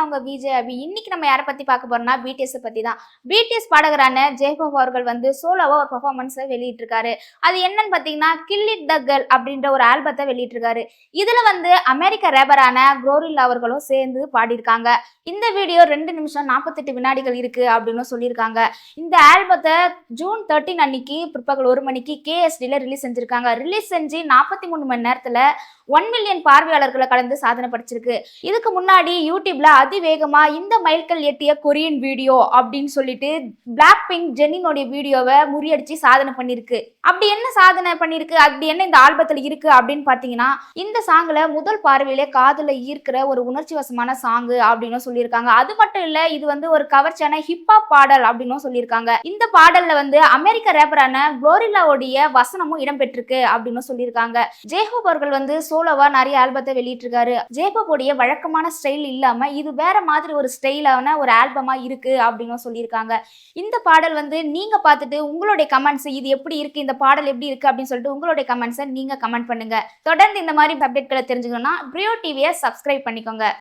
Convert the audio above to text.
நான் உங்க விஜய் அபி. இன்னைக்கு நம்ம யாரை பத்தி பார்க்க போறோம்னா பிடிஎஸ் பத்தி தான். பிடிஎஸ் பாடகரான ஜெய்ஹோப் அவர்கள் வந்து சோலோவா ஒரு பெர்ஃபார்மன்ஸை வெளியிட்டிருக்காரு. அது என்னன்னு பார்த்தீங்கன்னா கில் இட் த கேர்ள் அப்படின்ற ஒரு ஆல்பத்தை வெளியிட்டிருக்காரு. இதுல வந்து அமெரிக்க ரேப்பரான குளோரில்லா அவர்களும் சேர்ந்து பாடியிருக்காங்க. இந்த வீடியோ 2 நிமிஷம் 48 வினாடிகள் இருக்கு அப்படின்னு சொல்லியிருக்காங்க. இந்த ஆல்பத்தை ஜூன் 13 அன்னைக்கு பிற்பகல் 1 மணிக்கு கேஎஸ்டில ரிலீஸ் செஞ்சிருக்காங்க. ரிலீஸ் செஞ்சு 43 மணி நேரத்துல 1 மில்லியன் பார்வையாளர்களை கலந்து சாதனை படைச்சிருக்கு. இதுக்கு முன்னாடி யூடியூப்ல அதிவேகமா இந்த மைல்கல் எட்டிய கொரியன் வீடியோ அப்படின்னு சொல்லிட்டு பிளாக் பிங்க் ஜென்னினோட வீடியோவை முறியடிச்சு சாதனை பண்ணிருக்கு. அப்படி என்ன சாதனை பண்ணிருக்கு, அப்படி என்ன இந்த ஆல்பத்துல இருக்கு அப்படின்னு பாத்தீங்கன்னா, இந்த சாங்ல முதல் பார்வையிலே காதுல ஈர்க்கிற ஒரு உணர்ச்சி வசமான சாங் அப்படின்னு சொல்லியிருக்காங்க. அது மட்டும் இல்ல, இது வந்து ஒரு கவர்ச்சியான ஹிப்ஹாப் பாடல் அப்படின்னு சொல்லியிருக்காங்க. இந்த பாடல்ல வந்து அமெரிக்க ரேப்பரான குளோரில்லாவுடைய வசனமும் இடம்பெற்றிருக்கு அப்படின்னு சொல்லியிருக்காங்க. ஜெய்ஹோப் அவர்கள் வந்து சோலோவா நிறைய ஆல்பத்தை வெளியிட்டிருக்காரு. ஜேபோடைய வழக்கமான ஸ்டைல் இல்லாம இது வேற மாதிரி ஒரு ஸ்டைலான ஒரு ஆல்பமா இருக்கு அப்படின்னு சொல்லியிருக்காங்க. இந்த பாடல் வந்து நீங்க பார்த்துட்டு உங்களுடைய கமெண்ட்ஸ் இது எப்படி இருக்கு, இந்த பாடல் எப்படி இருக்கு அப்படின்னு சொல்லிட்டு உங்களுடைய கமெண்ட்ஸை நீங்க கமெண்ட் பண்ணுங்க. தொடர்ந்து இந்த மாதிரி அப்டேட்களை தெரிஞ்சுக்கணும்னா பிரியோ டிவியை சப்ஸ்கிரைப் பண்ணிக்கோங்க.